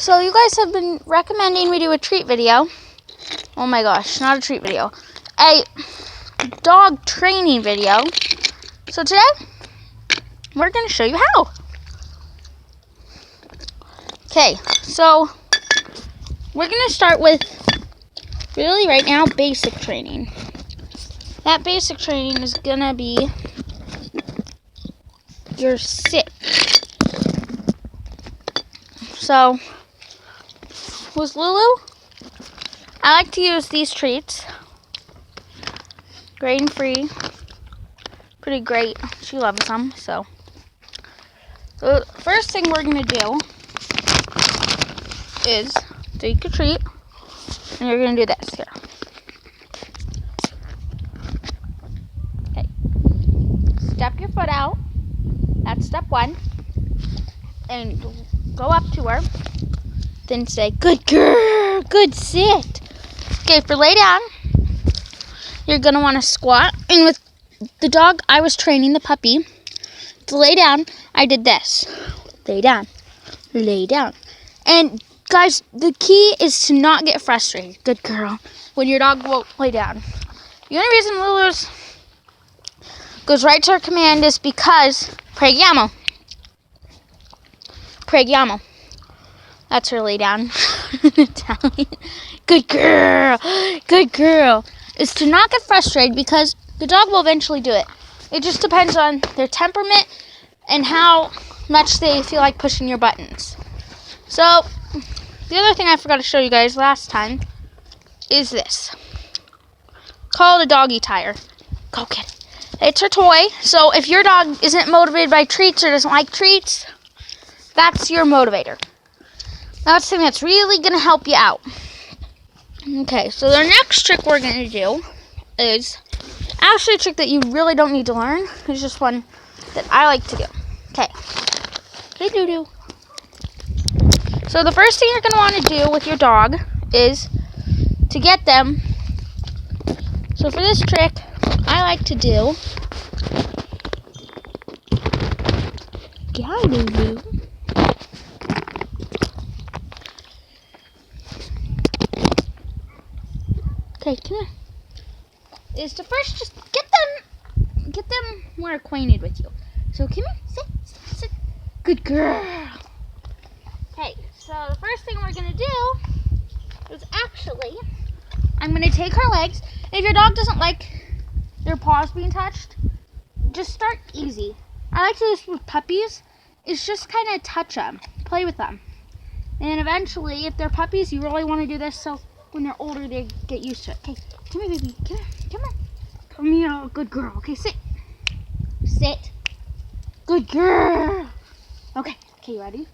So you guys have been recommending we do a treat video. Oh my gosh, not a treat video. A dog training video. So today, we're going to show you how. Okay, so we're going to start with, really right now, basic training. That basic training is going to be your sit. So, with Lulu, I like to use these treats. Grain-free. Pretty great. She loves them, so. The first thing we're going to do is take a treat, and you're going to do this here. Okay. Step your foot out. That's step one. And go up to her. Then say, good girl, good sit. Okay, for lay down, you're going to want to squat. And with the dog I was training, the puppy, to lay down, I did this. Lay down. Lay down. And guys, the key is to not get frustrated. Good girl. When your dog won't lay down. The only reason Lulu goes right to her command is because preghiamo. Preghiamo. That's her lay down in Italian. Good girl. Good girl. Is to not get frustrated because the dog will eventually do it. It just depends on their temperament and how much they feel like pushing your buttons. So, the other thing I forgot to show you guys last time is this. Call it a doggy tire. Go get it. It's her toy. So, if your dog isn't motivated by treats or doesn't like treats, that's your motivator. That's something that's really going to help you out. Okay, so the next trick we're going to do is actually a trick that you really don't need to learn. It's just one that I like to do. Okay. Hey, Doo-Doo. So the first thing you're going to want to do with your dog is to get them. So for this trick, I like to do. Yeah, Doo-Doo. Okay, come here. Is to first just get them more acquainted with you. So come here, sit. Good girl. Okay, so the first thing we're gonna do is actually, I'm gonna take her legs. If your dog doesn't like their paws being touched, just start easy. I like to do this with puppies. It's just kind of touch them, play with them, and eventually, if they're puppies, you really want to do this so when they're older, they get used to it. Okay, come here, baby. Come here. Come here, good girl. Okay, sit. Sit. Good girl. Okay, you ready?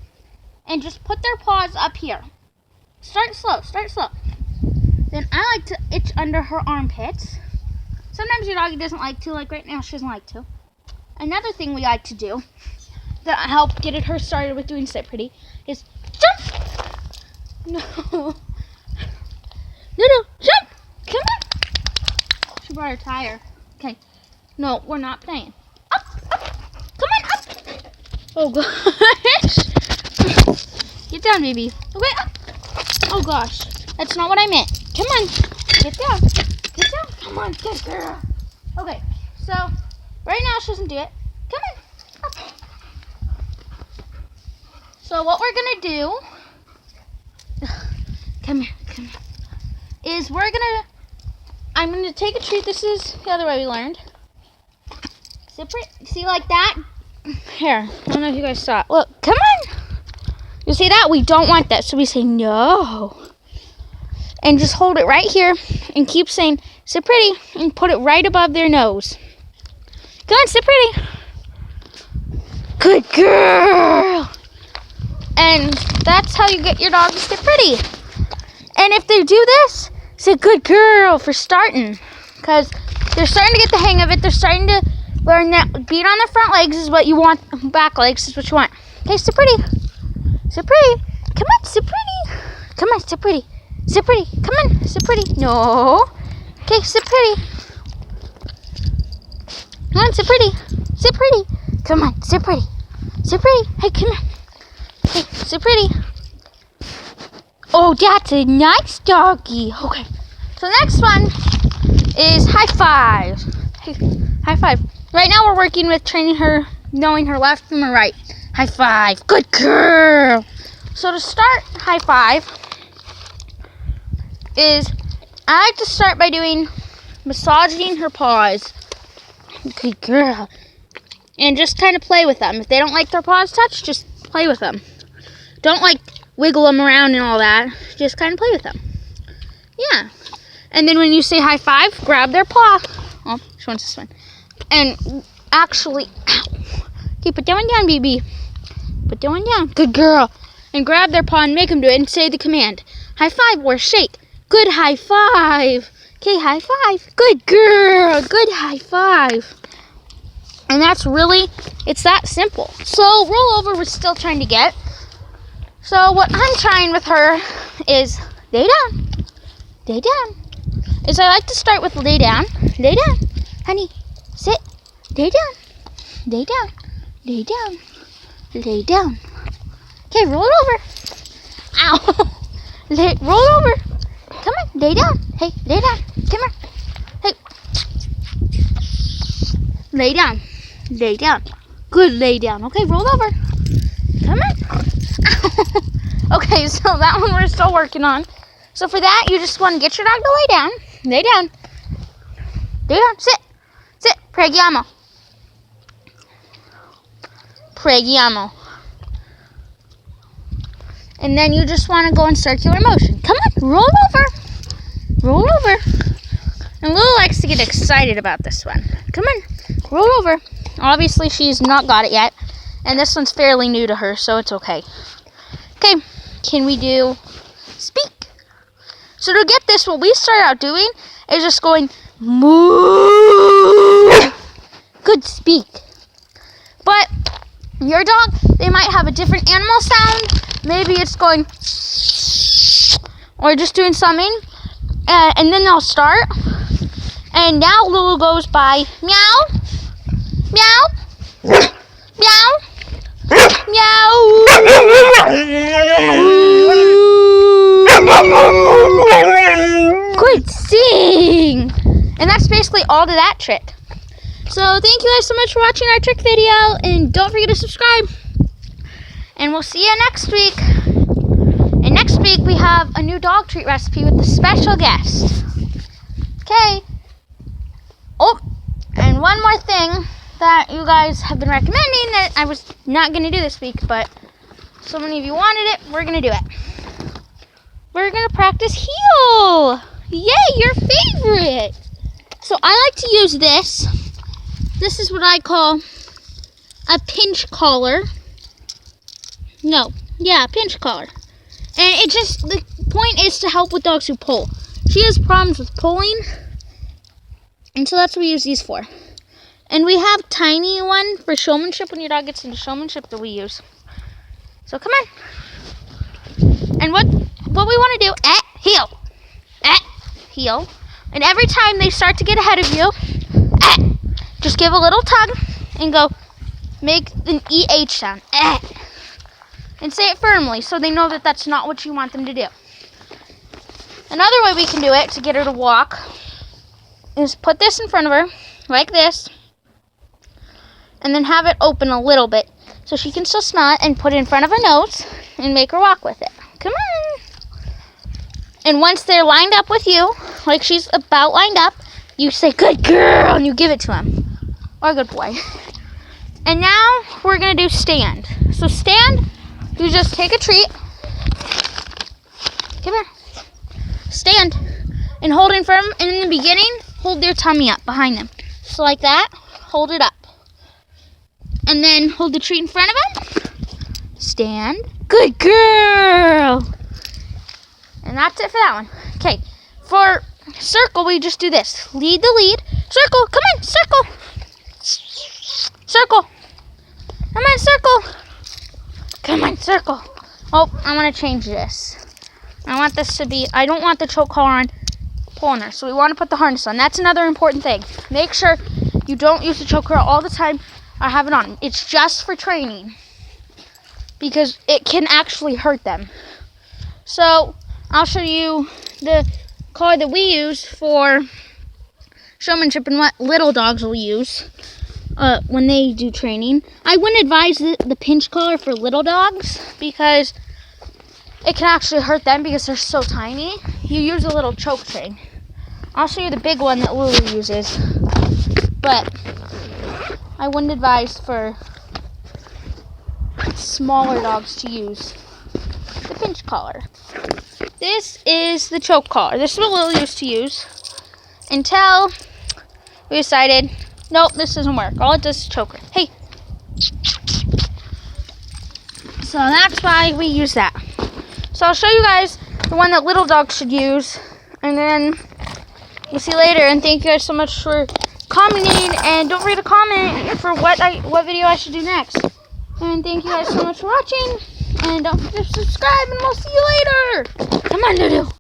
And just put their paws up here. Start slow. Then I like to itch under her armpits. Sometimes your doggy doesn't like to, like right now she doesn't like to. Another thing we like to do that help get her started with doing sit pretty is jump. No, jump! Come on! She brought her tire. Okay. No, we're not playing. Up! Come on, up! Oh, gosh. Get down, baby. Okay, up! Oh, gosh. That's not what I meant. Come on. Get down. Come on, good girl. Okay, so, right now she doesn't do it. Come on. Up. So, what we're going to do... Come here. Is I'm gonna take a treat. This is the other way we learned. See like that? Here, I don't know if you guys saw it. Look, come on. You see that? We don't want that, so we say no. And just hold it right here and keep saying, sit pretty, and put it right above their nose. Come on, sit pretty. Good girl. And that's how you get your dog to sit pretty. And if they do this, say good girl for starting. Because they're starting to get the hang of it. They're starting to learn that being on their front legs is what you want. Back legs is what you want. Okay, sit pretty. Sit pretty. Come on, sit pretty. Come on, sit pretty. Sit pretty. Come on, sit pretty. No. Okay, sit pretty. Come on, sit pretty. Sit pretty. Come on, sit pretty. Sit pretty. Hey, come here. Hey, sit pretty. Oh, that's a nice doggy. Okay. So the next one is high five. Hey, high five. Right now we're working with training her, knowing her left from her right. High five. Good girl. So to start high five is, I like to start by doing massaging her paws. Good girl. And just kind of play with them. If they don't like their paws touched, just play with them. Don't like wiggle them around and all that. Just kind of play with them. Yeah. And then when you say high five, grab their paw. Oh, she wants this one. And actually, ow. Okay, put that one down, baby. Put that one down. Good girl. And grab their paw and make them do it and say the command. High five or shake. Good high five. Okay, high five. Good girl. Good high five. And that's really, it's that simple. So roll over, we're still trying to get. So what I'm trying with her is lay down. Lay down. Is I like to start with lay down. Lay down. Honey, sit. Lay down. Lay down. Lay down. Lay down. Okay, roll it over. Ow. Roll it over. Come on, lay down. Hey, lay down. Come here. Hey. Lay down. Lay down. Good lay down. Okay, roll over. Come on. Okay, so that one we're still working on. So for that, you just want to get your dog to lay down. Lay down. Lay down. Sit. Sit. Preggiamo. Preggiamo. And then you just want to go in circular motion. Come on, roll over. Roll over. And Lulu likes to get excited about this one. Come on, roll over. Obviously, she's not got it yet. And this one's fairly new to her, so it's okay. Okay, can we do speak? So to get this, what we start out doing is just going moo. Good, speak. But your dog, they might have a different animal sound. Maybe it's going or just doing something. And then they'll start. And now Lulu goes by meow, meow, meow, meow. Good, sing. And that's basically all to that trick. So thank you guys so much for watching our trick video, and don't forget to subscribe. And we'll see you next week. And next week we have a new dog treat recipe with a special guest. Okay. Oh, and one more thing that you guys have been recommending that I was not going to do this week, but so many of you wanted it, we're going to do it. We're going to practice heel. Yay, your favorite. So I like to use this. This is what I call a pinch collar. No, yeah, pinch collar. And it just, the point is to help with dogs who pull. She has problems with pulling, and so that's what we use these for. And we have tiny one for showmanship when your dog gets into showmanship that we use. So come on. And what we want to do, heel. And every time they start to get ahead of you, just give a little tug and go, make an EH sound. And say it firmly so they know that that's not what you want them to do. Another way we can do it to get her to walk is put this in front of her, like this, and then have it open a little bit so she can still smell it, and put it in front of her nose and make her walk with it. Come on. And once they're lined up with you, like she's about lined up, you say, good girl, and you give it to him. Or good boy. And now we're going to do stand. So stand, you just take a treat. Come here. Stand. And hold it firm. And in the beginning, hold their tummy up behind them. So like that, hold it up. And then hold the treat in front of them. Stand. Good girl. And that's it for that one. Okay. For circle, we just do this. Lead the lead. Circle. Come on. Circle. Circle. Come on, circle. Come on, circle. Oh, I want to change this. I want this to be, I don't want the choke collar on pulling her. So we want to put the harness on. That's another important thing. Make sure you don't use the choke collar all the time or have it on. It's just for training, because it can actually hurt them. So I'll show you the collar that we use for showmanship and what little dogs will use when they do training. I wouldn't advise the pinch collar for little dogs because it can actually hurt them because they're so tiny. You use a little choke chain. I'll show you the big one that Lulu uses, but I wouldn't advise for smaller dogs to use the pinch collar. This is the choke collar. This is what Lily used to use until we decided, nope, this doesn't work. All it does is choke her. Hey. So that's why we use that. So I'll show you guys the one that little dogs should use, and then we'll see you later. And thank you guys so much for commenting, and don't forget to comment for what video I should do next. And thank you guys so much for watching, and don't forget to subscribe, and we'll see you later. Come on, Doodoo.